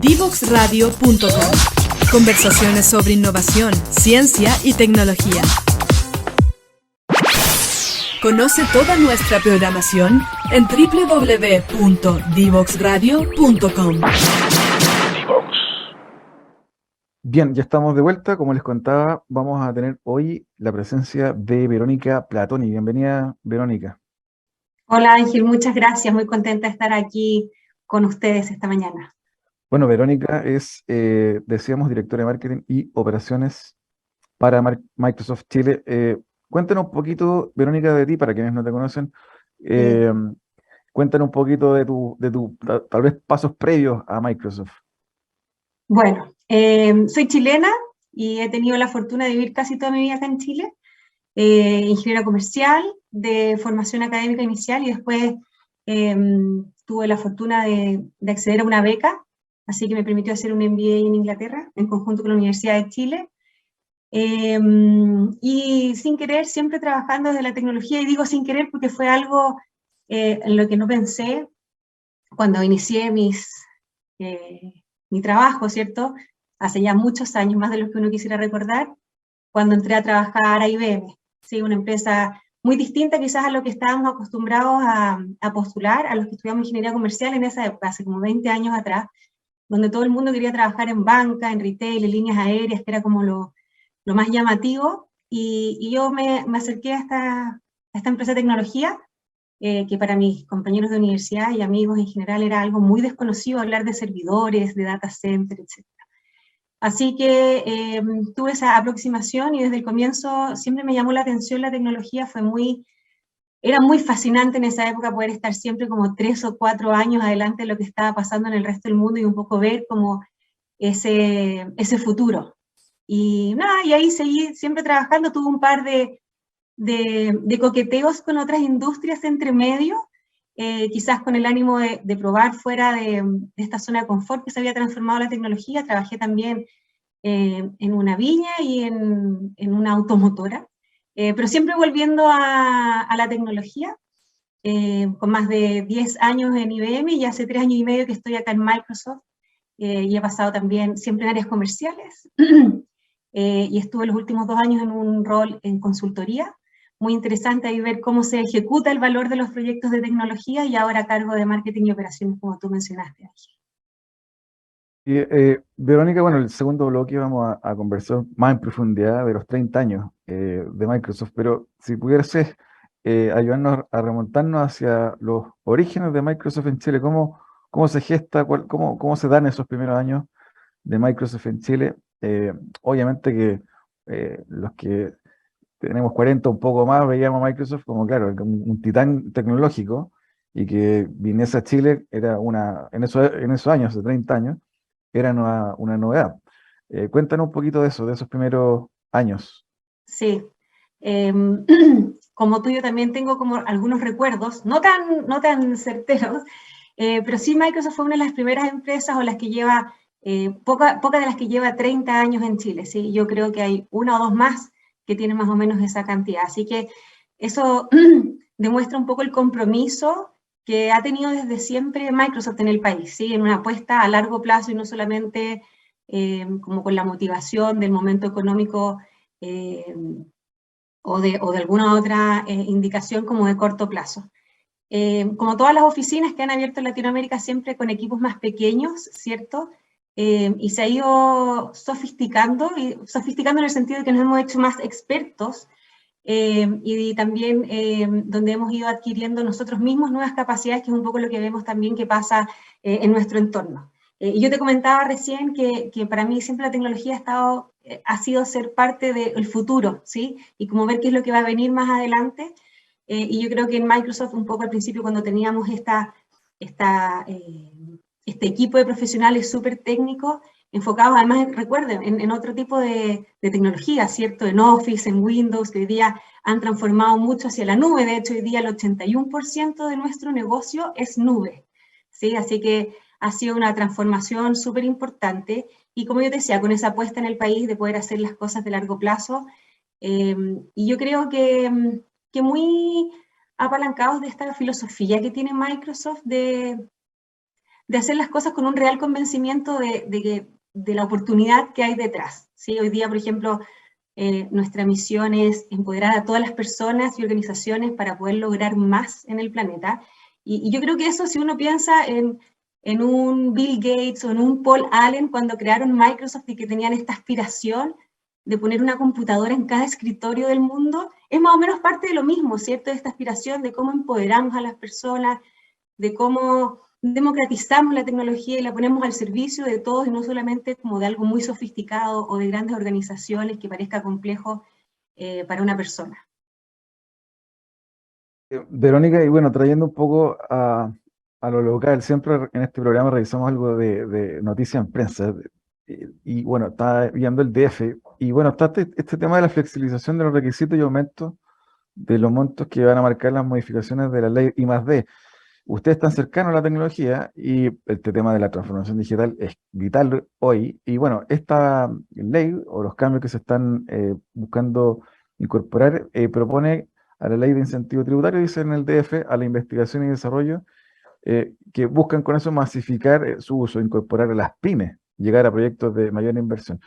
Divoxradio.com. Conversaciones sobre innovación, ciencia y tecnología. Conoce toda nuestra programación en www.divoxradio.com. Bien, ya estamos de vuelta. Como les contaba, vamos a tener hoy la presencia de Verónica Platoni. Bienvenida, Verónica. Hola Ángel, muchas gracias. Muy contenta de estar aquí con ustedes esta mañana. Bueno, Verónica es, decíamos, directora de marketing y operaciones para Microsoft Chile. Cuéntanos un poquito, Verónica, de ti, para quienes no te conocen. Eh, Cuéntanos un poquito de tal vez pasos previos a Microsoft. Bueno, soy chilena y he tenido la fortuna de vivir casi toda mi vida acá en Chile. Ingeniera comercial de formación académica inicial y después tuve la fortuna de acceder a una beca, así que me permitió hacer un MBA en Inglaterra en conjunto con la Universidad de Chile. Y sin querer, siempre trabajando desde la tecnología, y digo sin querer porque fue algo en lo que no pensé cuando inicié mi trabajo, ¿cierto? Hace ya muchos años, más de los que uno quisiera recordar, cuando entré a trabajar a IBM, ¿sí? Una empresa muy distinta quizás a lo que estábamos acostumbrados a postular, a los que estudiamos ingeniería comercial en esa época, hace como 20 años atrás, donde todo el mundo quería trabajar en banca, en retail, en líneas aéreas, que era como lo más llamativo, y yo me acerqué a esta empresa de tecnología, que para mis compañeros de universidad y amigos en general era algo muy desconocido, hablar de servidores, de data center, etc. Así que tuve esa aproximación y desde el comienzo siempre me llamó la atención la tecnología, era muy fascinante en esa época poder estar siempre como 3 o 4 años adelante de lo que estaba pasando en el resto del mundo y un poco ver como ese futuro. Y nada, y ahí seguí siempre trabajando, tuve un par de coqueteos con otras industrias entre medio, quizás con el ánimo de probar fuera de esta zona de confort que se había transformado la tecnología. Trabajé también en una viña y en una automotora, pero siempre volviendo a la tecnología, con más de 10 años en IBM y hace 3 años y medio que estoy acá en Microsoft, y he pasado también siempre en áreas comerciales, y estuve los últimos 2 años en un rol en consultoría, muy interesante ahí ver cómo se ejecuta el valor de los proyectos de tecnología y ahora a cargo de marketing y operaciones, como tú mencionaste, Ángel. Verónica, bueno, el segundo bloque vamos a conversar más en profundidad de los 30 años de Microsoft, pero si pudieras ayudarnos a remontarnos hacia los orígenes de Microsoft en Chile, cómo se gesta, cómo se dan esos primeros años de Microsoft en Chile. Obviamente que los que tenemos 40 un poco más veíamos a Microsoft como, claro, un titán tecnológico, y que viniese a Chile era en esos años, de 30 años, era una novedad. Cuéntanos un poquito de eso, de esos primeros años. Sí, como tú, yo también tengo como algunos recuerdos, no tan certeros, pero sí Microsoft fue una de las primeras empresas o las que lleva, pocas de las que lleva 30 años en Chile, ¿sí? Yo creo que hay una o dos más que tienen más o menos esa cantidad, así que eso demuestra un poco el compromiso que ha tenido desde siempre Microsoft en el país, ¿sí? En una apuesta a largo plazo y no solamente como con la motivación del momento económico, o de alguna otra indicación como de corto plazo. Como todas las oficinas que han abierto en Latinoamérica, siempre con equipos más pequeños, ¿cierto? Y se ha ido sofisticando en el sentido de que nos hemos hecho más expertos, y también donde hemos ido adquiriendo nosotros mismos nuevas capacidades, que es un poco lo que vemos también que pasa en nuestro entorno. Y yo te comentaba recién que para mí siempre la tecnología ha sido ser parte del futuro, ¿sí? Y como ver qué es lo que va a venir más adelante. Y yo creo que en Microsoft un poco al principio, cuando teníamos este equipo de profesionales súper técnicos, enfocados además, recuerden, en otro tipo de tecnología, ¿cierto? En Office, en Windows, que hoy día han transformado mucho hacia la nube. De hecho, hoy día el 81% de nuestro negocio es nube, ¿sí? Así que ha sido una transformación súper importante, y como yo te decía, con esa apuesta en el país de poder hacer las cosas de largo plazo, y yo creo que muy apalancados de esta filosofía que tiene Microsoft de de hacer las cosas con un real convencimiento de la oportunidad que hay detrás. ¿Sí? Hoy día, por ejemplo, nuestra misión es empoderar a todas las personas y organizaciones para poder lograr más en el planeta. Y yo creo que eso, si uno piensa en un Bill Gates o en un Paul Allen cuando crearon Microsoft y que tenían esta aspiración de poner una computadora en cada escritorio del mundo, es más o menos parte de lo mismo, ¿cierto? Esta aspiración de cómo empoderamos a las personas, de cómo democratizamos la tecnología y la ponemos al servicio de todos y no solamente como de algo muy sofisticado o de grandes organizaciones que parezca complejo para una persona. Verónica, y bueno, trayendo un poco a lo local, siempre en este programa revisamos algo de noticias en prensa. Y bueno, está viendo el DF. Y bueno, está este tema de la flexibilización de los requisitos y aumento de los montos que van a marcar las modificaciones de la ley I+D. Ustedes están cercanos a la tecnología y este tema de la transformación digital es vital hoy. Y bueno, esta ley o los cambios que se están buscando incorporar propone a la ley de incentivo tributario, dice en el DF, a la investigación y desarrollo, que buscan con eso masificar su uso, incorporar a las pymes, llegar a proyectos de mayor inversión.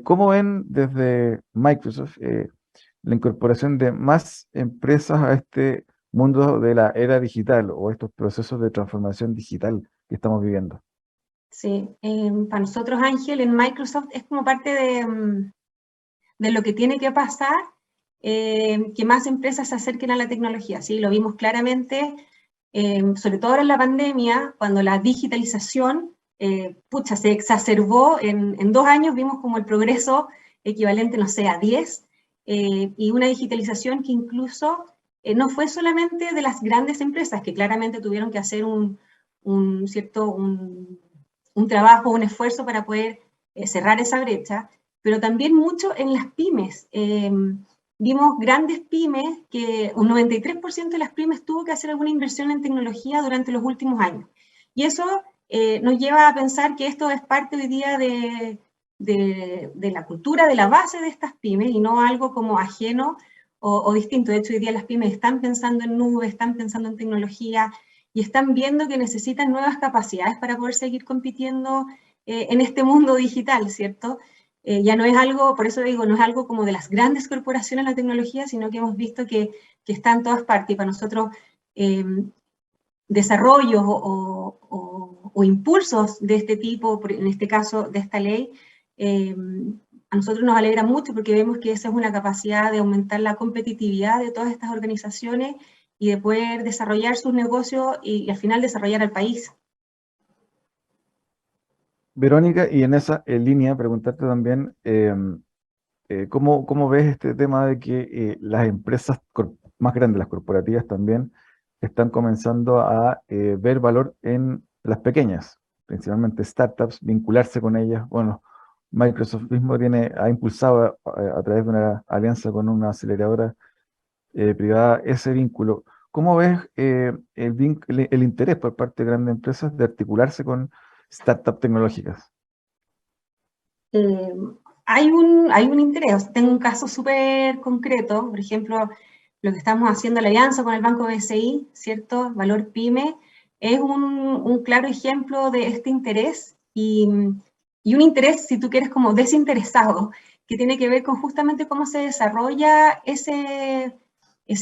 ¿Cómo ven desde Microsoft la incorporación de más empresas a este mundo de la era digital o estos procesos de transformación digital que estamos viviendo? Sí, para nosotros, Ángel, en Microsoft es como parte de lo que tiene que pasar, que más empresas se acerquen a la tecnología. ¿Sí? Lo vimos claramente, sobre todo ahora en la pandemia, cuando la digitalización se exacerbó. En 2 años vimos como el progreso equivalente, no sé, a 10, y una digitalización que incluso no fue solamente de las grandes empresas, que claramente tuvieron que hacer un trabajo, un esfuerzo para poder cerrar esa brecha, pero también mucho en las pymes. Vimos grandes pymes que un 93% de las pymes tuvo que hacer alguna inversión en tecnología durante los últimos años. Y eso nos lleva a pensar que esto es parte hoy día de la cultura, de la base de estas pymes y no algo como ajeno o distinto. De hecho, hoy día las pymes están pensando en nube, están pensando en tecnología y están viendo que necesitan nuevas capacidades para poder seguir compitiendo en este mundo digital, ¿cierto? Ya no es algo, por eso digo, no es algo como de las grandes corporaciones la tecnología, sino que hemos visto que está en todas partes. Y para nosotros, desarrollos o impulsos de este tipo, en este caso de esta ley, a nosotros nos alegra mucho porque vemos que esa es una capacidad de aumentar la competitividad de todas estas organizaciones y de poder desarrollar sus negocios y al final desarrollar al país. Verónica, y en esa línea, preguntarte también, ¿cómo ves este tema de que las empresas más grandes, las corporativas también, están comenzando a ver valor en las pequeñas, principalmente startups, vincularse con ellas? Bueno, Microsoft mismo ha impulsado a través de una alianza con una aceleradora privada ese vínculo. ¿Cómo ves el interés por parte de grandes empresas de articularse con startups tecnológicas? Hay un interés. Tengo un caso súper concreto, por ejemplo, lo que estamos haciendo la alianza con el Banco BCI, ¿cierto? Valor Pyme, es un claro ejemplo de este interés y un interés, si tú quieres, como desinteresado, que tiene que ver con justamente cómo se desarrolla ese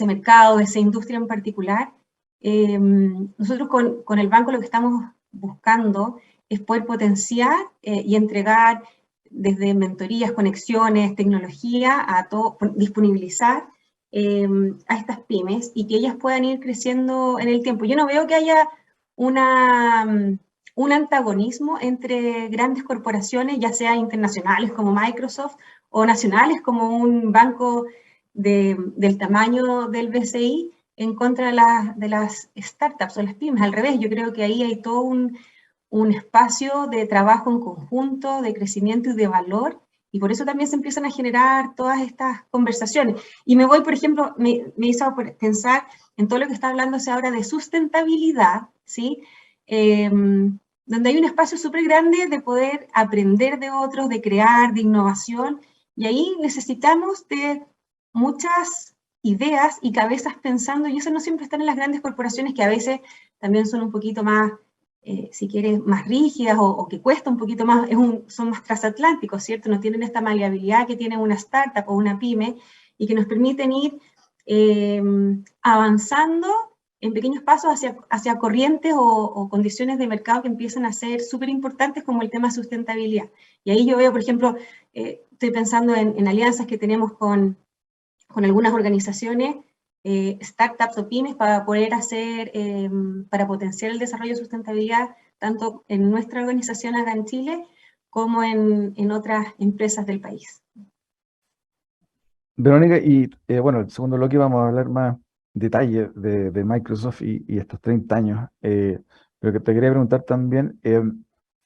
mercado, esa industria en particular. Nosotros con el banco lo que estamos buscando es poder potenciar y entregar desde mentorías, conexiones, tecnología, a todo, disponibilizar a estas pymes y que ellas puedan ir creciendo en el tiempo. Yo no veo que haya un antagonismo entre grandes corporaciones, ya sea internacionales como Microsoft o nacionales como un banco del tamaño del BCI en contra de las startups o las pymes. Al revés, yo creo que ahí hay todo un espacio de trabajo en conjunto, de crecimiento y de valor, y por eso también se empiezan a generar todas estas conversaciones. Y me voy, por ejemplo, me hizo pensar en todo lo que está hablándose ahora de sustentabilidad, ¿sí? Donde hay un espacio súper grande de poder aprender de otros, de crear, de innovación, y ahí necesitamos de muchas ideas y cabezas pensando, y eso no siempre están en las grandes corporaciones, que a veces también son un poquito más si quieres, más rígidas o que cuesta un poquito más, son más transatlánticos, ¿cierto? No tienen esta maleabilidad que tiene una startup o una pyme y que nos permiten ir avanzando en pequeños pasos hacia corrientes o condiciones de mercado que empiezan a ser súper importantes, como el tema de sustentabilidad. Y ahí yo veo, por ejemplo, estoy pensando en alianzas que tenemos con algunas organizaciones, startups o pymes, para poder hacer, para potenciar el desarrollo de sustentabilidad, tanto en nuestra organización acá en Chile, como en otras empresas del país. Verónica, y bueno, el segundo bloque vamos a hablar más detalle de Microsoft y estos 30 años. Pero que te quería preguntar también,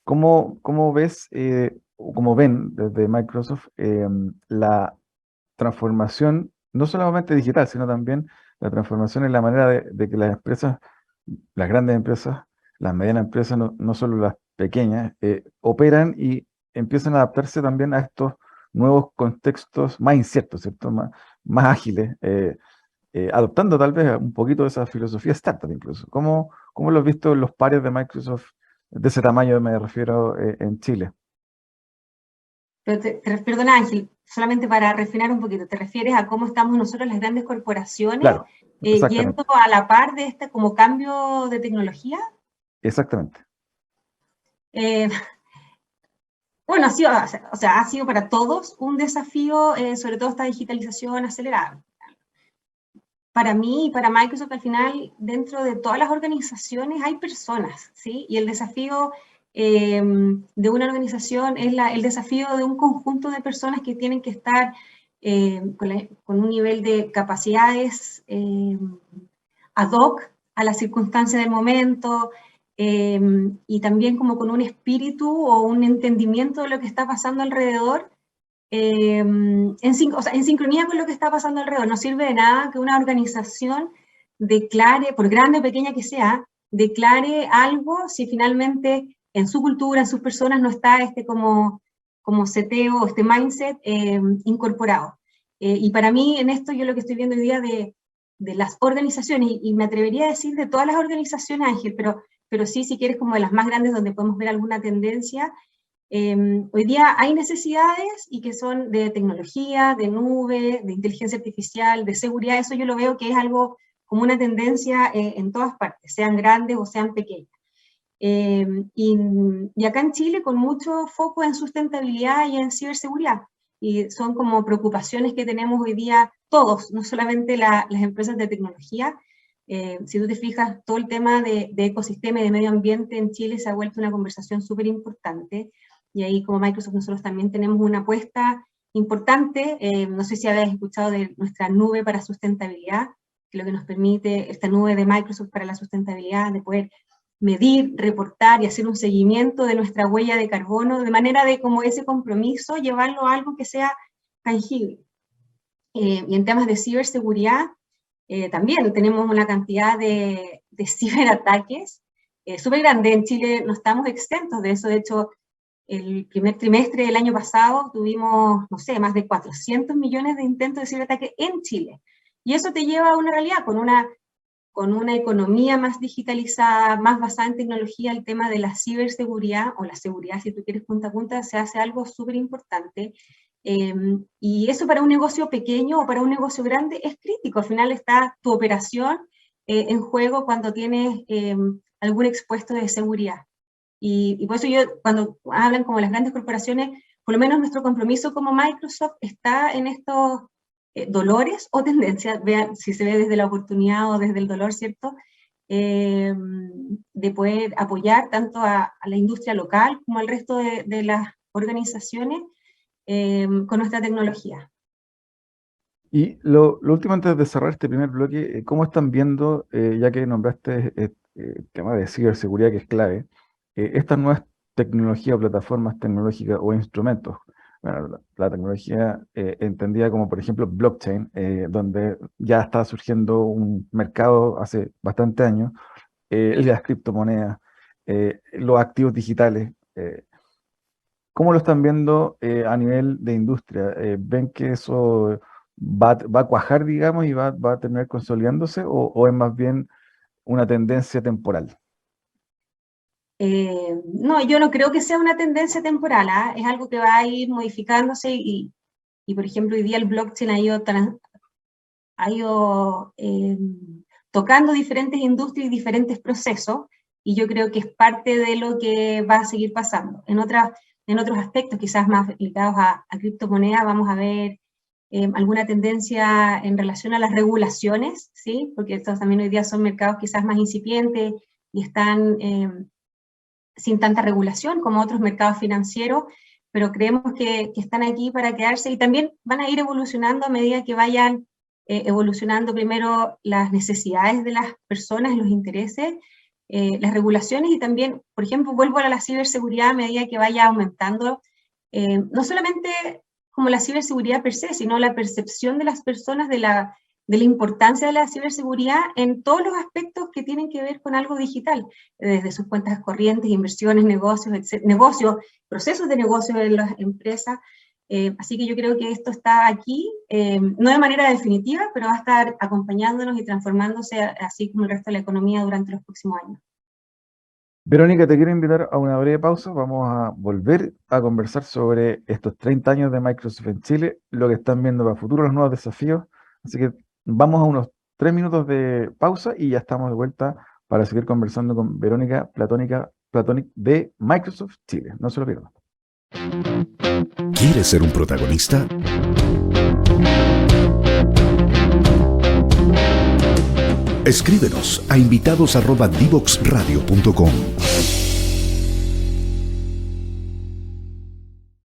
¿cómo ves, o cómo ven desde Microsoft la transformación, no solamente digital, sino también la transformación en la manera de que las empresas, las grandes empresas, las medianas empresas, no solo las pequeñas, operan y empiezan a adaptarse también a estos nuevos contextos más inciertos, ¿cierto? Más ágiles, adoptando tal vez un poquito de esa filosofía startup incluso. ¿Cómo lo has visto en los pares de Microsoft de ese tamaño, me refiero, en Chile? Pero perdona, Ángel, solamente para refinar un poquito, ¿te refieres a cómo estamos nosotros, las grandes corporaciones, Claro, yendo exactamente, a la par de este como cambio de tecnología? exactamente. Eh, bueno, ha sido para todos un desafío, sobre todo esta digitalización acelerada. Para mí y para Microsoft, al final, dentro de todas las organizaciones hay personas, ¿sí? Y el desafío de una organización es el desafío de un conjunto de personas que tienen que estar con un nivel de capacidades ad hoc a las circunstancias del momento, y también como con un espíritu o un entendimiento de lo que está pasando alrededor, en sincronía con lo que está pasando alrededor. No sirve de nada que una organización declare, por grande o pequeña que sea, declare algo si finalmente en su cultura, en sus personas, no está como seteo, este mindset incorporado. Y para mí, en esto, yo lo que estoy viendo hoy día de las organizaciones, y me atrevería a decir de todas las organizaciones, Ángel, pero sí, si quieres, como de las más grandes donde podemos ver alguna tendencia. Hoy día hay necesidades y que son de tecnología, de nube, de inteligencia artificial, de seguridad. Eso yo lo veo que es algo como una tendencia en todas partes, sean grandes o sean pequeñas. Y acá en Chile con mucho foco en sustentabilidad y en ciberseguridad. Y son como preocupaciones que tenemos hoy día todos, no solamente las empresas de tecnología. Si tú te fijas, todo el tema de ecosistema y de medio ambiente en Chile se ha vuelto una conversación súper importante. Y ahí como Microsoft nosotros también tenemos una apuesta importante. No sé si habéis escuchado de nuestra nube para sustentabilidad, que lo que nos permite esta nube de Microsoft para la sustentabilidad, de poder medir, reportar y hacer un seguimiento de nuestra huella de carbono, de manera de como ese compromiso llevarlo a algo que sea tangible. Y en temas de ciberseguridad, también tenemos una cantidad de ciberataques súper grande. En Chile no estamos exentos de eso. De hecho, el primer trimestre del año pasado tuvimos, no sé, más de 400 millones de intentos de ciberataque en Chile. Y eso te lleva a una realidad, con una economía más digitalizada, más basada en tecnología. El tema de la ciberseguridad, o la seguridad, si tú quieres, punta a punta, se hace algo súper importante. Y eso para un negocio pequeño o para un negocio grande es crítico. Al final está tu operación en juego cuando tienes algún expuesto de seguridad. Y por eso cuando hablan como las grandes corporaciones, por lo menos nuestro compromiso como Microsoft está en estos dolores o tendencias, vean si se ve desde la oportunidad o desde el dolor, ¿cierto? De poder apoyar tanto a la industria local como al resto de las organizaciones con nuestra tecnología. Y lo último antes de cerrar este primer bloque, ¿cómo están viendo, ya que nombraste el tema de ciberseguridad que es clave, estas nuevas tecnologías, plataformas tecnológicas o instrumentos? Bueno, la tecnología entendida como, por ejemplo, blockchain, donde ya está surgiendo un mercado hace bastante años, las criptomonedas, los activos digitales. ¿Cómo lo están viendo a nivel de industria? ¿Ven que eso va a cuajar, digamos, y va a terminar consolidándose o es más bien una tendencia temporal? No, yo no creo que sea una tendencia temporal, ¿ah? Es algo que va a ir modificándose y por ejemplo, hoy día el blockchain ha ido tocando diferentes industrias y diferentes procesos, y yo creo que es parte de lo que va a seguir pasando. En otros aspectos, quizás más ligados a criptomonedas, vamos a ver alguna tendencia en relación a las regulaciones, ¿sí? Porque estos también hoy día son mercados quizás más incipientes y están sin tanta regulación como otros mercados financieros, pero creemos que están aquí para quedarse y también van a ir evolucionando a medida que vayan evolucionando primero las necesidades de las personas, los intereses, las regulaciones y también, por ejemplo, vuelvo a la ciberseguridad a medida que vaya aumentando, no solamente como la ciberseguridad per se, sino la percepción de las personas de la importancia de la ciberseguridad en todos los aspectos que tienen que ver con algo digital, desde sus cuentas corrientes, inversiones, negocios, procesos de negocio en las empresas. Así que yo creo que esto está aquí, no de manera definitiva, pero va a estar acompañándonos y transformándose así como el resto de la economía durante los próximos años. Verónica, te quiero invitar a una breve pausa. Vamos a volver a conversar sobre estos 30 años de Microsoft en Chile, lo que están viendo para futuro, los nuevos desafíos. Así que vamos a unos 3 minutos de pausa y ya estamos de vuelta para seguir conversando con Verónica Platonic de Microsoft Chile. No se lo pierdan. ¿Quieres ser un protagonista? Escríbenos a invitados@divoxradio.com.